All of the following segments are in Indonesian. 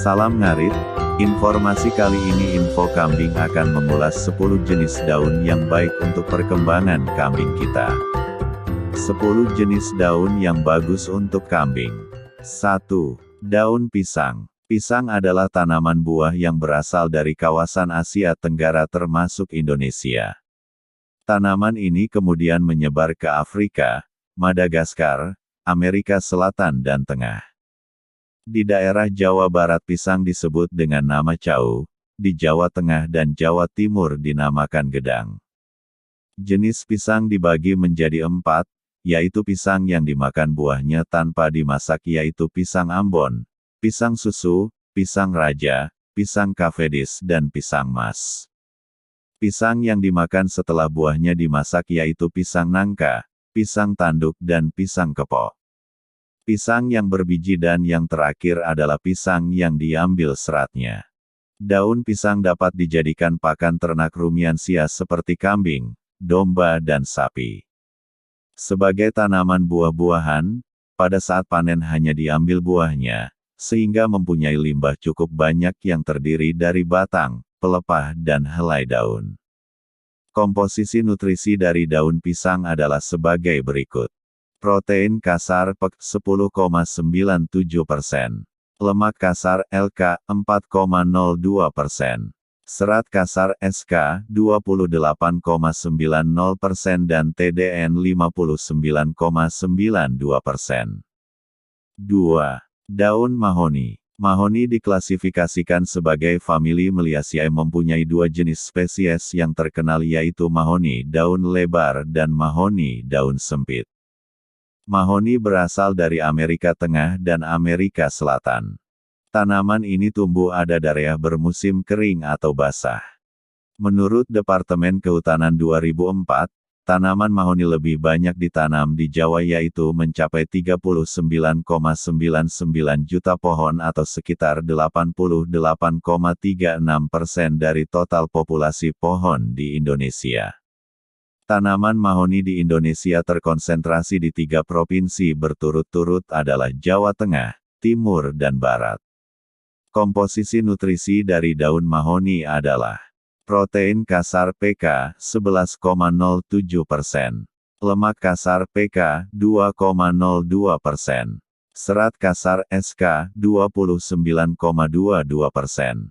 Salam ngarit, informasi kali ini info kambing akan mengulas 10 jenis daun yang baik untuk perkembangan kambing kita. 10 jenis daun yang bagus untuk kambing. 1. Daun pisang. Pisang adalah tanaman buah yang berasal dari kawasan Asia Tenggara termasuk Indonesia. Tanaman ini kemudian menyebar ke Afrika, Madagaskar, Amerika Selatan dan Tengah. Di daerah Jawa Barat pisang disebut dengan nama cau, di Jawa Tengah dan Jawa Timur dinamakan gedang. Jenis pisang dibagi menjadi 4, yaitu pisang yang dimakan buahnya tanpa dimasak yaitu pisang Ambon, pisang susu, pisang raja, pisang kafedis dan pisang mas. Pisang yang dimakan setelah buahnya dimasak yaitu pisang nangka, pisang tanduk dan pisang kepok. Pisang yang berbiji dan yang terakhir adalah pisang yang diambil seratnya. Daun pisang dapat dijadikan pakan ternak rumiansia seperti kambing, domba dan sapi. Sebagai tanaman buah-buahan, pada saat panen hanya diambil buahnya, sehingga mempunyai limbah cukup banyak yang terdiri dari batang, pelepah dan helai daun. Komposisi nutrisi dari daun pisang adalah sebagai berikut. Protein kasar PEK 10,97%. Lemak kasar LK 4,02%. Serat kasar SK 28,90% dan TDN 59,92%. 2. Daun mahoni. Mahoni diklasifikasikan sebagai famili Meliaceae mempunyai 2 jenis spesies yang terkenal yaitu mahoni daun lebar dan mahoni daun sempit. Mahoni berasal dari Amerika Tengah dan Amerika Selatan. Tanaman ini tumbuh ada daerah bermusim kering atau basah. Menurut Departemen Kehutanan 2004, tanaman mahoni lebih banyak ditanam di Jawa yaitu mencapai 39,99 juta pohon atau sekitar 88,36% dari total populasi pohon di Indonesia. Tanaman mahoni di Indonesia terkonsentrasi di 3 provinsi berturut-turut adalah Jawa Tengah, Timur dan Barat. Komposisi nutrisi dari daun mahoni adalah protein kasar PK 11,07%, lemak kasar PK 2,02%, serat kasar SK 29,22%,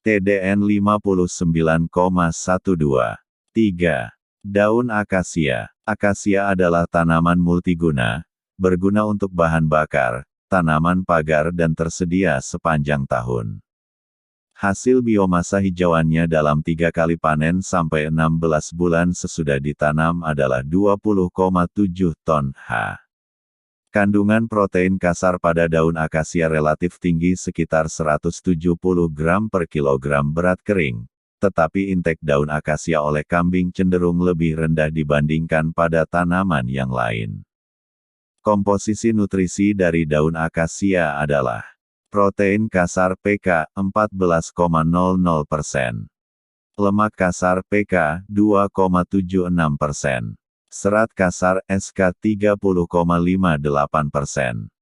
TDN 59,12. 3. Daun akasia. Akasia adalah tanaman multiguna, berguna untuk bahan bakar, tanaman pagar dan tersedia sepanjang tahun. Hasil biomasa hijauannya dalam 3 kali panen sampai 16 bulan sesudah ditanam adalah 20,7 ton H. Kandungan protein kasar pada daun akasia relatif tinggi sekitar 170 gram per kilogram berat kering. Tetapi intake daun akasia oleh kambing cenderung lebih rendah dibandingkan pada tanaman yang lain. Komposisi nutrisi dari daun akasia adalah protein kasar PK 14,00%, lemak kasar PK 2,76%, serat kasar SK 30,58%,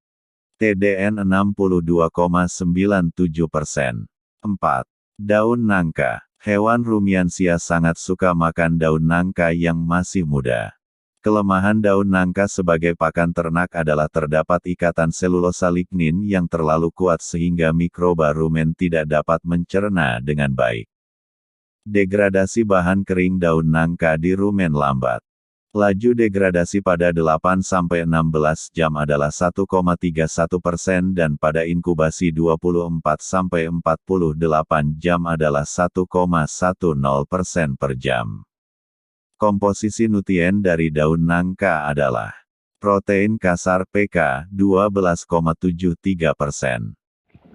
TDN 62,97%. 4. Daun nangka. Hewan rumiansia sangat suka makan daun nangka yang masih muda. Kelemahan daun nangka sebagai pakan ternak adalah terdapat ikatan selulosa lignin yang terlalu kuat sehingga mikroba rumen tidak dapat mencerna dengan baik. Degradasi bahan kering daun nangka di rumen lambat. Laju degradasi pada 8-16 jam adalah 1,31% dan pada inkubasi 24-48 jam adalah 1,10% per jam. Komposisi nutrien dari daun nangka adalah protein kasar PK 12,73%,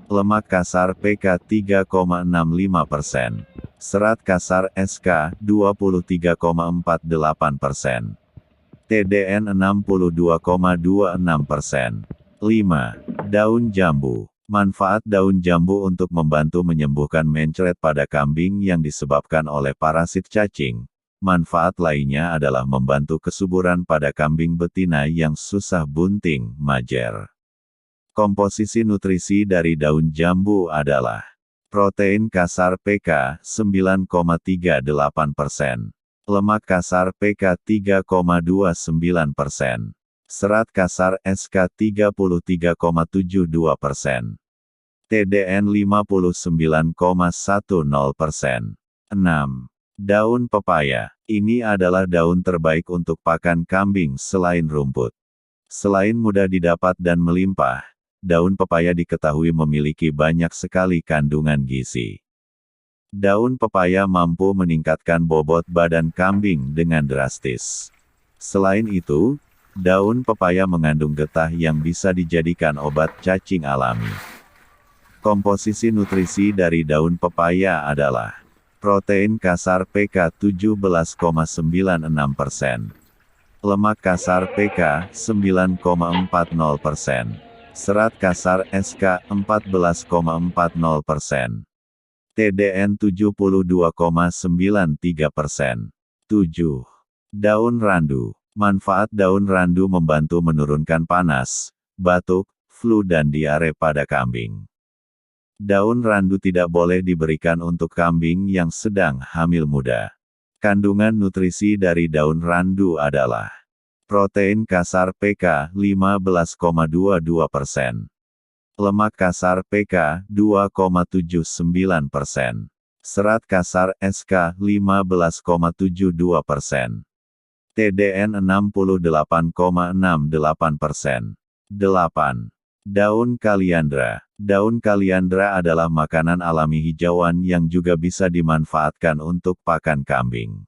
lemak kasar PK 3,65%, serat kasar SK 23,48%, TDN 62,26%. 5. Daun jambu. Manfaat daun jambu untuk membantu menyembuhkan mencret pada kambing yang disebabkan oleh parasit cacing. Manfaat lainnya adalah membantu kesuburan pada kambing betina yang susah bunting, majer. Komposisi nutrisi dari daun jambu adalah protein kasar PK 9,38%, lemak kasar PK 3,29%, serat kasar SK 33,72%, TDN 59,10%. 6. Daun pepaya. Ini adalah daun terbaik untuk pakan kambing selain rumput. Selain mudah didapat dan melimpah, daun pepaya diketahui memiliki banyak sekali kandungan gizi. Daun pepaya mampu meningkatkan bobot badan kambing dengan drastis. Selain itu, daun pepaya mengandung getah yang bisa dijadikan obat cacing alami. Komposisi nutrisi dari daun pepaya adalah protein kasar PK 17,96%, lemak kasar PK 9,40%, serat kasar SK 14,40%, TDN 72,93%. 7. Daun randu. Manfaat daun randu membantu menurunkan panas, batuk, flu dan diare pada kambing. Daun randu tidak boleh diberikan untuk kambing yang sedang hamil muda. Kandungan nutrisi dari daun randu adalah protein kasar PK 15,22%, lemak kasar PK 2,79%, serat kasar SK 15,72%, TDN 68,68%. 8. Daun kaliandra. Daun kaliandra adalah makanan alami hijauan yang juga bisa dimanfaatkan untuk pakan kambing.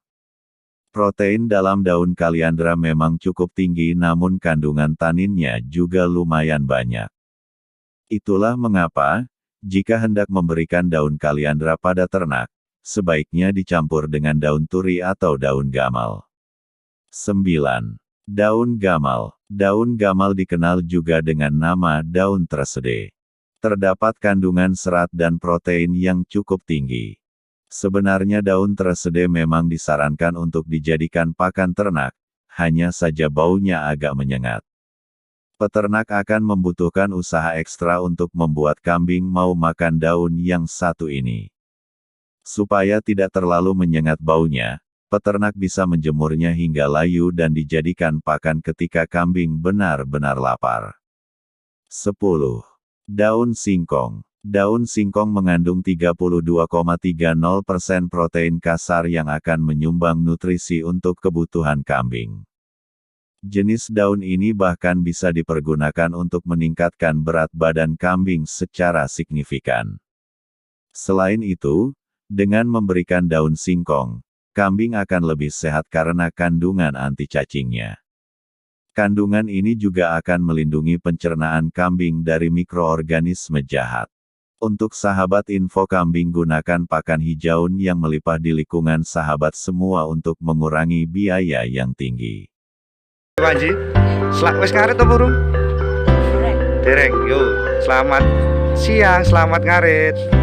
Protein dalam daun kaliandra memang cukup tinggi namun kandungan taninnya juga lumayan banyak. Itulah mengapa, jika hendak memberikan daun kaliandra pada ternak, sebaiknya dicampur dengan daun turi atau daun gamal. 9. Daun gamal. Daun gamal dikenal juga dengan nama daun tresede. Terdapat kandungan serat dan protein yang cukup tinggi. Sebenarnya daun tresede memang disarankan untuk dijadikan pakan ternak, hanya saja baunya agak menyengat. Peternak akan membutuhkan usaha ekstra untuk membuat kambing mau makan daun yang satu ini. Supaya tidak terlalu menyengat baunya, peternak bisa menjemurnya hingga layu dan dijadikan pakan ketika kambing benar-benar lapar. 10. Daun singkong. Daun singkong mengandung 32,30% protein kasar yang akan menyumbang nutrisi untuk kebutuhan kambing. Jenis daun ini bahkan bisa dipergunakan untuk meningkatkan berat badan kambing secara signifikan. Selain itu, dengan memberikan daun singkong, kambing akan lebih sehat karena kandungan anti cacingnya. Kandungan ini juga akan melindungi pencernaan kambing dari mikroorganisme jahat. Untuk sahabat info kambing, gunakan pakan hijauan yang melimpah di lingkungan sahabat semua untuk mengurangi biaya yang tinggi. Panji, wis ngarit apa burung? Dereng. Yo, selamat siang, selamat ngarit.